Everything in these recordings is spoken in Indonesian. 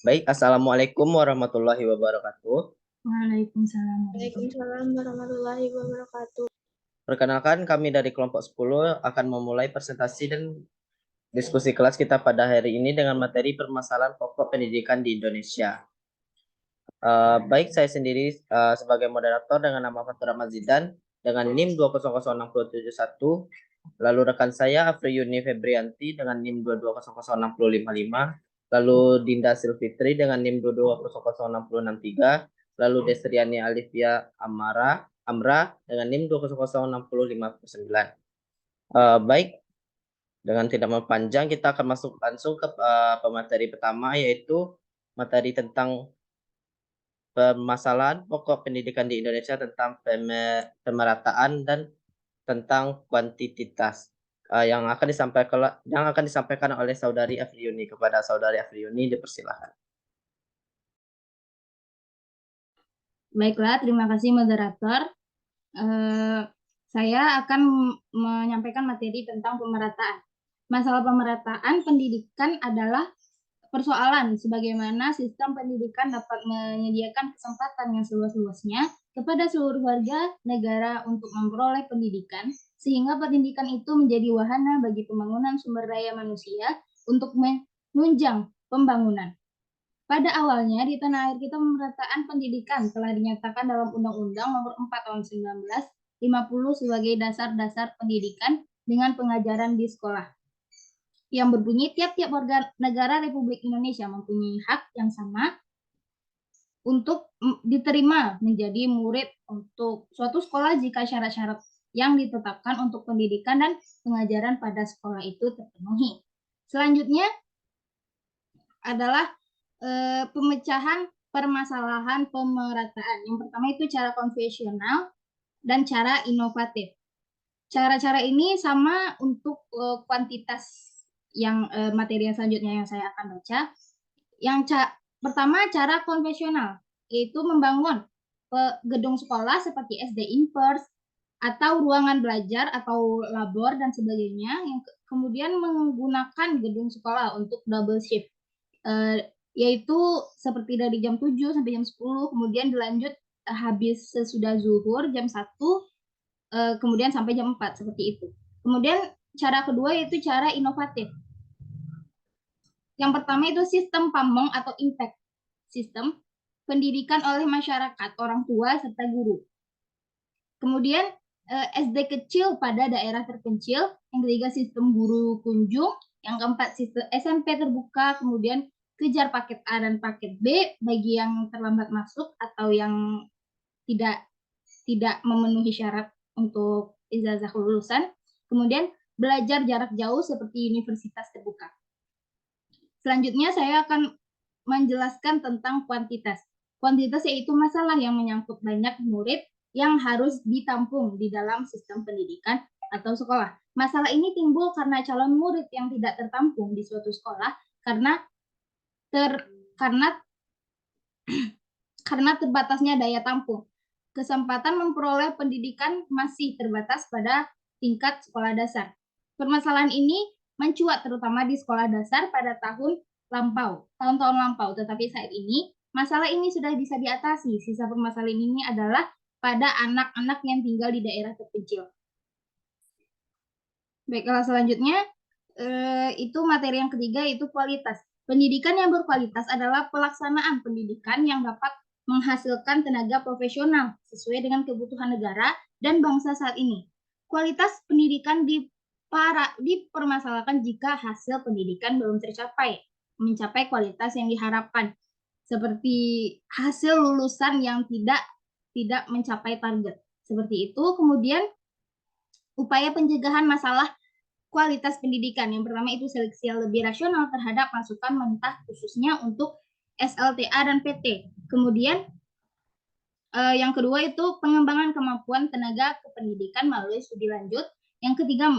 Baik, Assalamualaikum warahmatullahi wabarakatuh. Waalaikumsalam. Waalaikumsalam warahmatullahi wabarakatuh. Perkenalkan, kami dari kelompok 10 akan memulai presentasi dan diskusi kelas kita pada hari ini dengan materi permasalahan pokok pendidikan di Indonesia. Baik, saya sendiri sebagai moderator dengan nama Fatur Ahmad Zidan dengan NIM 2006071. Lalu rekan saya Afriyuni Febrianti dengan NIM 2200655. Lalu Dinda Silfitri dengan NIM 2206063. Lalu Desriani Alivia Amra dengan NIM 2006059. Baik, dengan tidak mempanjang kita akan masuk langsung ke pemateri pertama, yaitu materi tentang permasalahan pokok pendidikan di Indonesia tentang pemerataan dan tentang kuantitas yang akan disampaikan oleh Saudari Afriyuni. Kepada Saudari Afriyuni dipersilahkan. Baiklah, terima kasih moderator. Saya akan menyampaikan materi tentang pemerataan. Masalah pemerataan pendidikan adalah persoalan sebagaimana sistem pendidikan dapat menyediakan kesempatan yang seluas-luasnya kepada seluruh warga negara untuk memperoleh pendidikan, sehingga pendidikan itu menjadi wahana bagi pembangunan sumber daya manusia untuk menunjang pembangunan. Pada awalnya, di tanah air kita pemerataan pendidikan telah dinyatakan dalam Undang-Undang Nomor 4 Tahun 1950 sebagai dasar-dasar pendidikan dengan pengajaran di sekolah, yang berbunyi tiap-tiap warga negara Republik Indonesia mempunyai hak yang sama untuk diterima menjadi murid untuk suatu sekolah jika syarat-syarat yang ditetapkan untuk pendidikan dan pengajaran pada sekolah itu terpenuhi. Selanjutnya adalah pemecahan permasalahan pemerataan. Yang pertama itu cara konvensional dan cara inovatif. Cara-cara ini sama untuk kuantitas yang materi yang selanjutnya yang saya akan baca. Yang pertama cara konvensional, yaitu membangun gedung sekolah seperti SD Impers atau ruangan belajar atau labor dan sebagainya, yang kemudian menggunakan gedung sekolah untuk double shift, yaitu seperti dari jam 7 sampai jam 10, kemudian dilanjut habis sesudah zuhur jam 1, kemudian sampai jam 4, seperti itu. Kemudian cara kedua yaitu cara inovatif. Yang pertama itu sistem pamong atau impact sistem pendidikan oleh masyarakat, orang tua, serta guru. Kemudian SD kecil pada daerah terpencil. Yang ketiga sistem guru kunjung. Yang keempat sistem SMP terbuka. Kemudian kejar paket A dan paket B bagi yang terlambat masuk atau yang tidak memenuhi syarat untuk ijazah kelulusan. Kemudian belajar jarak jauh seperti universitas terbuka. Selanjutnya saya akan menjelaskan tentang kuantitas. Kuantitas yaitu masalah yang menyangkut banyak murid yang harus ditampung di dalam sistem pendidikan atau sekolah. Masalah ini timbul karena calon murid yang tidak tertampung di suatu sekolah karena terbatasnya daya tampung. Kesempatan memperoleh pendidikan masih terbatas pada tingkat sekolah dasar. Permasalahan ini mencuat terutama di sekolah dasar pada tahun-tahun lampau. Tetapi saat ini, masalah ini sudah bisa diatasi. Sisa permasalahan ini adalah pada anak-anak yang tinggal di daerah terpencil. Baiklah, selanjutnya itu materi yang ketiga, yaitu kualitas. Pendidikan yang berkualitas adalah pelaksanaan pendidikan yang dapat menghasilkan tenaga profesional sesuai dengan kebutuhan negara dan bangsa saat ini. Kualitas pendidikan dipermasalahkan jika hasil pendidikan belum mencapai kualitas yang diharapkan, seperti hasil lulusan yang tidak mencapai target. Seperti itu. Kemudian upaya pencegahan masalah kualitas pendidikan. Yang pertama itu seleksi yang lebih rasional terhadap masukan mentah khususnya untuk SLTA dan PT. Kemudian yang kedua itu pengembangan kemampuan tenaga kependidikan melalui studi lanjut. Yang ketiga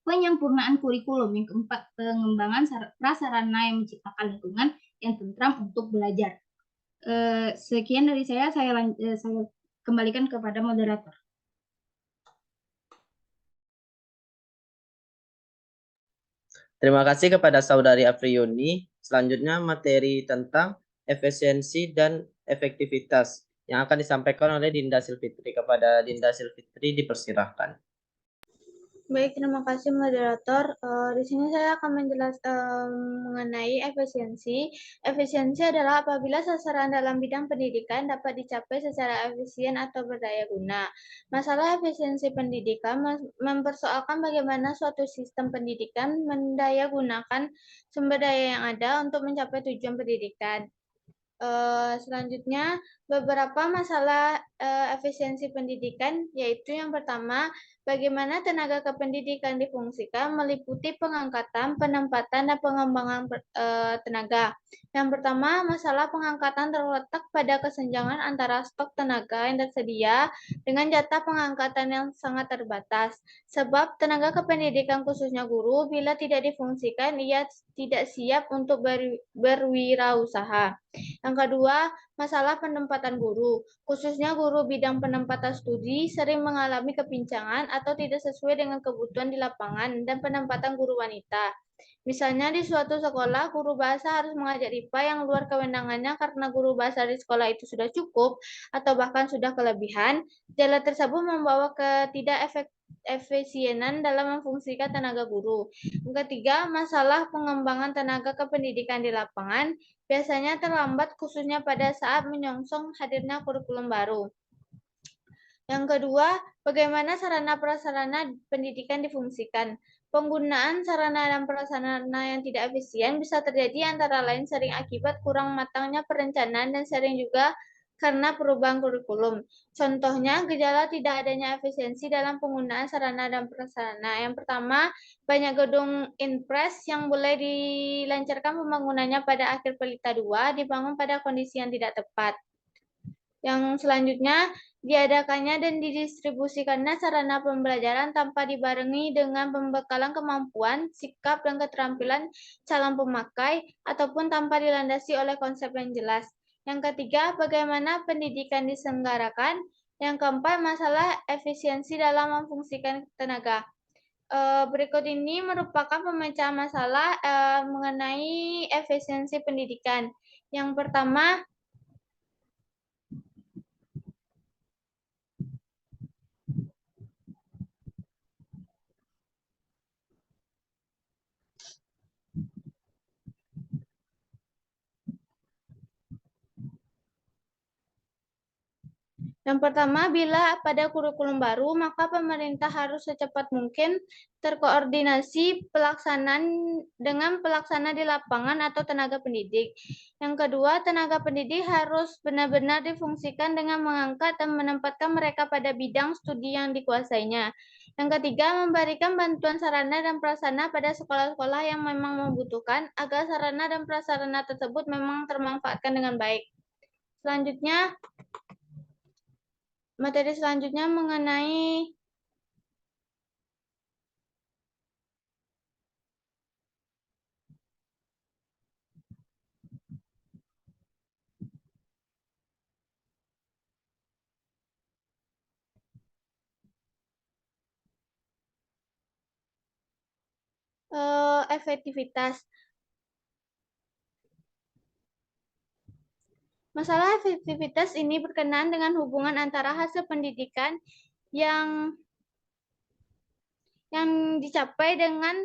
penyempurnaan kurikulum. Yang keempat pengembangan prasarana yang menciptakan lingkungan yang tentram untuk belajar. Sekian dari saya kembalikan kepada moderator. Terima kasih kepada Saudari Afriyuni. Selanjutnya materi tentang efisiensi, dan efektivitas yang akan disampaikan oleh Dinda Silfitri. Kepada Dinda Silfitri dipersilahkan. Baik, terima kasih moderator. Di sini saya akan menjelaskan mengenai efisiensi. Efisiensi adalah apabila sasaran dalam bidang pendidikan dapat dicapai secara efisien atau berdaya guna. Masalah efisiensi pendidikan mempersoalkan bagaimana suatu sistem pendidikan mendaya gunakan sumber daya yang ada untuk mencapai tujuan pendidikan. Selanjutnya, beberapa masalah efisiensi pendidikan, yaitu yang pertama, bagaimana tenaga kependidikan difungsikan meliputi pengangkatan, penempatan, dan pengembangan tenaga. Yang pertama, masalah pengangkatan terletak pada kesenjangan antara stok tenaga yang tersedia dengan jatah pengangkatan yang sangat terbatas. Sebab tenaga kependidikan khususnya guru, bila tidak difungsikan, ia tidak siap untuk berwirausaha. Yang kedua, masalah penempatan guru. Khususnya guru bidang penempatan studi sering mengalami kepincangan atau tidak sesuai dengan kebutuhan di lapangan dan penempatan guru wanita. Misalnya di suatu sekolah, guru bahasa harus mengajar IPA yang luar kewenangannya karena guru bahasa di sekolah itu sudah cukup atau bahkan sudah kelebihan. Jalan tersebut membawa efisienan dalam memfungsikan tenaga guru. Yang ketiga, masalah pengembangan tenaga kependidikan di lapangan biasanya terlambat khususnya pada saat menyongsong hadirnya kurikulum baru. Yang kedua, bagaimana sarana prasarana pendidikan difungsikan. Penggunaan sarana dan prasarana yang tidak efisien bisa terjadi antara lain sering akibat kurang matangnya perencanaan dan sering juga karena perubahan kurikulum. Contohnya, gejala tidak adanya efisiensi dalam penggunaan sarana dan prasarana. Yang pertama, banyak gedung Inpres yang boleh dilancarkan pembangunannya pada akhir Pelita II dibangun pada kondisi yang tidak tepat. Yang selanjutnya, diadakannya dan didistribusikannya sarana pembelajaran tanpa dibarengi dengan pembekalan kemampuan, sikap, dan keterampilan calon pemakai, ataupun tanpa dilandasi oleh konsep yang jelas. Yang ketiga, bagaimana pendidikan diselenggarakan. Yang keempat, masalah efisiensi dalam memfungsikan tenaga. Berikut ini merupakan pemecahan masalah mengenai efisiensi pendidikan. Yang pertama, bila pada kurikulum baru, maka pemerintah harus secepat mungkin terkoordinasi pelaksanaan dengan pelaksana di lapangan atau tenaga pendidik. Yang kedua, tenaga pendidik harus benar-benar difungsikan dengan mengangkat dan menempatkan mereka pada bidang studi yang dikuasainya. Yang ketiga, memberikan bantuan sarana dan prasarana pada sekolah-sekolah yang memang membutuhkan agar sarana dan prasarana tersebut memang termanfaatkan dengan baik. Selanjutnya, materi selanjutnya mengenai efektivitas. Masalah efektivitas ini berkenaan dengan hubungan antara hasil pendidikan yang dicapai dengan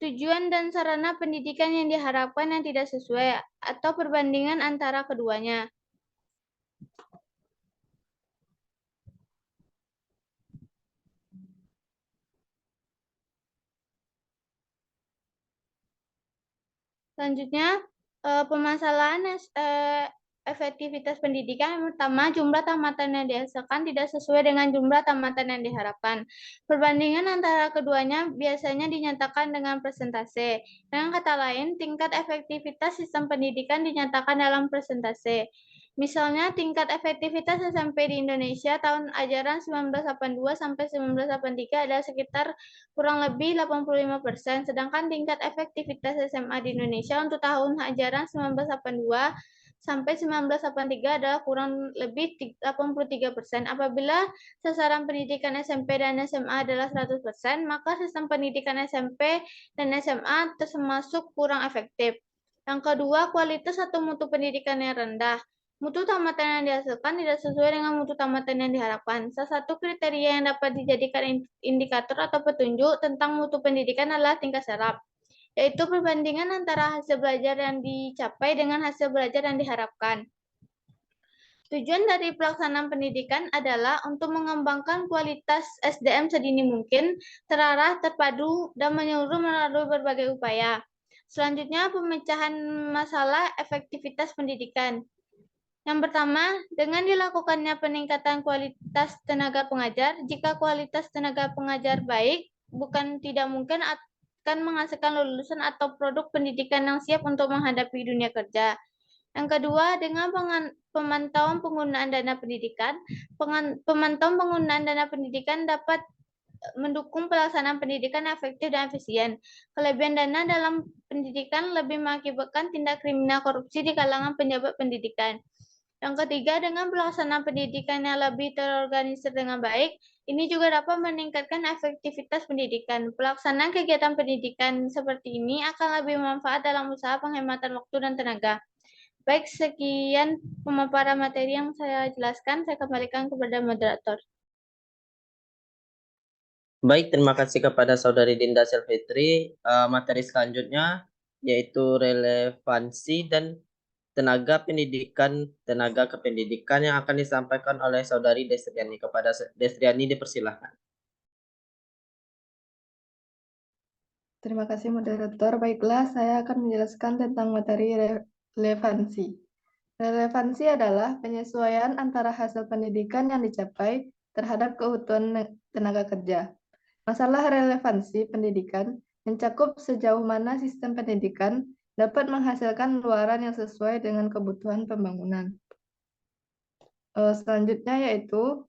tujuan dan sarana pendidikan yang diharapkan yang tidak sesuai atau perbandingan antara keduanya. Selanjutnya, permasalahan efektivitas pendidikan. Yang pertama, jumlah tamatan yang dihasilkan tidak sesuai dengan jumlah tamatan yang diharapkan. Perbandingan antara keduanya biasanya dinyatakan dengan persentase. Dengan kata lain, tingkat efektivitas sistem pendidikan dinyatakan dalam persentase. Misalnya, tingkat efektivitas SMP di Indonesia tahun ajaran 1982 sampai 1983 adalah sekitar kurang lebih 85%, sedangkan tingkat efektivitas SMA di Indonesia untuk tahun ajaran 1982 sampai 1983 adalah kurang lebih 83%. Apabila sasaran pendidikan SMP dan SMA adalah 100%, maka sistem pendidikan SMP dan SMA termasuk kurang efektif. Yang kedua, kualitas atau mutu pendidikan yang rendah. Mutu tamatan yang dihasilkan tidak sesuai dengan mutu tamatan yang diharapkan. Salah satu kriteria yang dapat dijadikan indikator atau petunjuk tentang mutu pendidikan adalah tingkat serap, yaitu perbandingan antara hasil belajar yang dicapai dengan hasil belajar yang diharapkan. Tujuan dari pelaksanaan pendidikan adalah untuk mengembangkan kualitas SDM sedini mungkin, terarah, terpadu, dan menyeluruh melalui berbagai upaya. Selanjutnya, pemecahan masalah efektivitas pendidikan. Yang pertama, dengan dilakukannya peningkatan kualitas tenaga pengajar, jika kualitas tenaga pengajar baik, bukan tidak mungkin akan menghasilkan lulusan atau produk pendidikan yang siap untuk menghadapi dunia kerja. Yang kedua, dengan pemantauan penggunaan dana pendidikan, pemantauan penggunaan dana pendidikan dapat mendukung pelaksanaan pendidikan efektif dan efisien. Kelebihan dana dalam pendidikan lebih mengakibatkan tindak kriminal korupsi di kalangan pejabat pendidikan. Yang ketiga, dengan pelaksanaan pendidikan yang lebih terorganisir dengan baik, ini juga dapat meningkatkan efektivitas pendidikan. Pelaksanaan kegiatan pendidikan seperti ini akan lebih bermanfaat dalam usaha penghematan waktu dan tenaga. Baik, sekian pemaparan materi yang saya jelaskan. Saya kembalikan kepada moderator. Baik, terima kasih kepada Saudari Dinda Selvitri. Materi selanjutnya yaitu relevansi dan tenaga kependidikan yang akan disampaikan oleh Saudari Destriani. Kepada Destriani dipersilahkan. Terima kasih moderator. Baiklah, saya akan menjelaskan tentang materi relevansi. Relevansi adalah penyesuaian antara hasil pendidikan yang dicapai terhadap kebutuhan tenaga kerja. Masalah relevansi pendidikan mencakup sejauh mana sistem pendidikan dapat menghasilkan luaran yang sesuai dengan kebutuhan pembangunan. Selanjutnya yaitu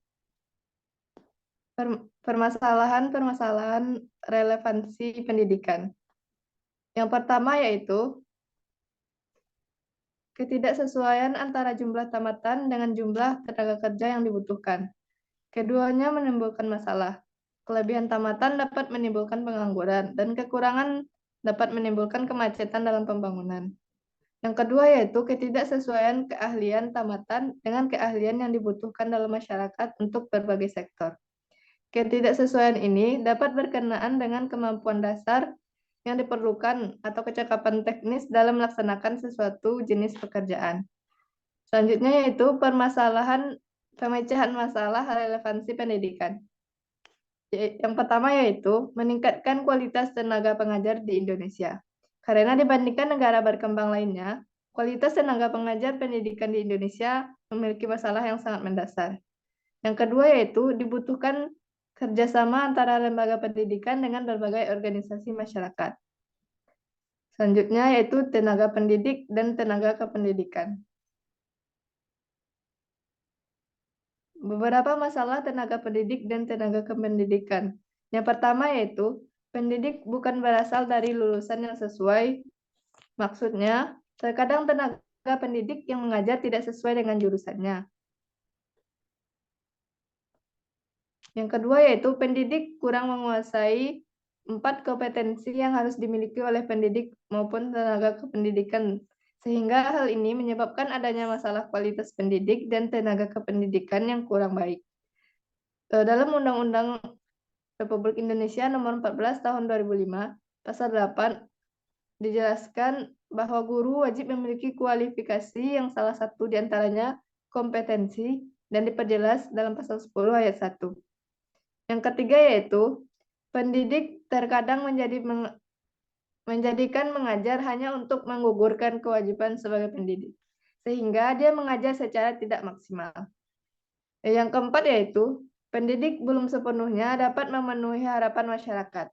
permasalahan relevansi pendidikan. Yang pertama yaitu ketidaksesuaian antara jumlah tamatan dengan jumlah tenaga kerja yang dibutuhkan. Keduanya menimbulkan masalah. Kelebihan tamatan dapat menimbulkan pengangguran, dan kekurangan dapat menimbulkan kemacetan dalam pembangunan. Yang kedua yaitu ketidaksesuaian keahlian tamatan dengan keahlian yang dibutuhkan dalam masyarakat untuk berbagai sektor. Ketidaksesuaian ini dapat berkenaan dengan kemampuan dasar yang diperlukan atau kecakapan teknis dalam melaksanakan sesuatu jenis pekerjaan. Selanjutnya yaitu pemecahan masalah relevansi pendidikan. Yang pertama yaitu meningkatkan kualitas tenaga pengajar di Indonesia. Karena dibandingkan negara berkembang lainnya, kualitas tenaga pengajar pendidikan di Indonesia memiliki masalah yang sangat mendasar. Yang kedua yaitu dibutuhkan kerjasama antara lembaga pendidikan dengan berbagai organisasi masyarakat. Selanjutnya yaitu tenaga pendidik dan tenaga kependidikan. Beberapa masalah tenaga pendidik dan tenaga kependidikan. Yang pertama yaitu pendidik bukan berasal dari lulusan yang sesuai. Maksudnya, terkadang tenaga pendidik yang mengajar tidak sesuai dengan jurusannya. Yang kedua yaitu pendidik kurang menguasai 4 kompetensi yang harus dimiliki oleh pendidik maupun tenaga kependidikan, sehingga hal ini menyebabkan adanya masalah kualitas pendidik dan tenaga kependidikan yang kurang baik. Dalam Undang-Undang Republik Indonesia Nomor 14 Tahun 2005, Pasal 8, dijelaskan bahwa guru wajib memiliki kualifikasi yang salah satu diantaranya kompetensi dan diperjelas dalam Pasal 10 ayat 1. Yang ketiga yaitu pendidik terkadang menjadikan mengajar hanya untuk menggugurkan kewajiban sebagai pendidik, sehingga dia mengajar secara tidak maksimal. Yang keempat yaitu pendidik belum sepenuhnya dapat memenuhi harapan masyarakat.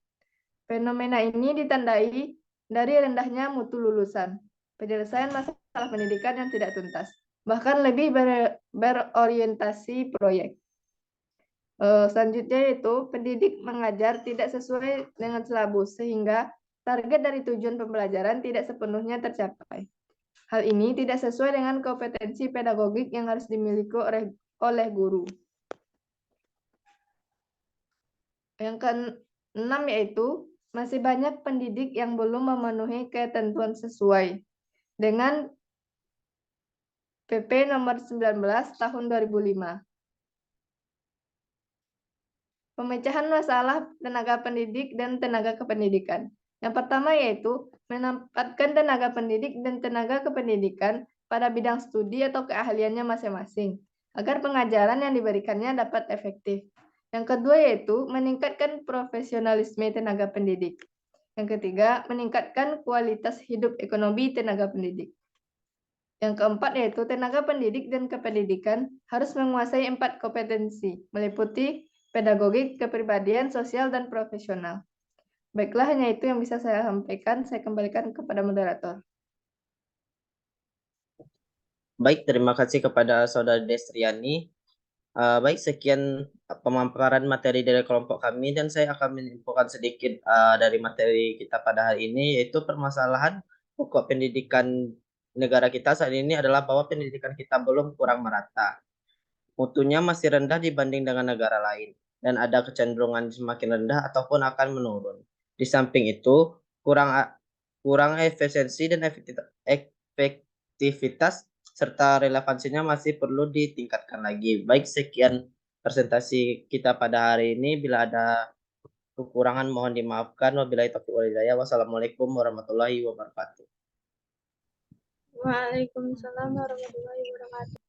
Fenomena ini ditandai dari rendahnya mutu lulusan, penyelesaian masalah pendidikan yang tidak tuntas, bahkan lebih berorientasi proyek. Selanjutnya yaitu pendidik mengajar tidak sesuai dengan silabus, sehingga target dari tujuan pembelajaran tidak sepenuhnya tercapai. Hal ini tidak sesuai dengan kompetensi pedagogik yang harus dimiliki oleh guru. Yang keenam yaitu masih banyak pendidik yang belum memenuhi ketentuan sesuai. dengan PP nomor 19 tahun 2005. Pemecahan masalah tenaga pendidik dan tenaga kependidikan. Yang pertama yaitu menempatkan tenaga pendidik dan tenaga kependidikan pada bidang studi atau keahliannya masing-masing, agar pengajaran yang diberikannya dapat efektif. Yang kedua yaitu meningkatkan profesionalisme tenaga pendidik. Yang ketiga, meningkatkan kualitas hidup ekonomi tenaga pendidik. Yang keempat yaitu tenaga pendidik dan kependidikan harus menguasai 4 kompetensi, meliputi pedagogik, kepribadian, sosial, dan profesional. Baiklah, hanya itu yang bisa saya sampaikan. Saya kembalikan kepada moderator. Baik, terima kasih kepada Saudara Destriani. Baik, sekian pemaparan materi dari kelompok kami dan saya akan menyimpulkan sedikit dari materi kita pada hari ini, yaitu permasalahan pokok pendidikan negara kita saat ini adalah bahwa pendidikan kita belum kurang merata. Mutunya masih rendah dibanding dengan negara lain dan ada kecenderungan semakin rendah ataupun akan menurun. Di samping itu, kurang efisiensi dan efektivitas serta relevansinya masih perlu ditingkatkan lagi. Baik, sekian presentasi kita pada hari ini. Bila ada kekurangan mohon dimaafkan. Wabillahi taufiq wal hidayah. Wassalamualaikum warahmatullahi wabarakatuh. Waalaikumsalam warahmatullahi wabarakatuh.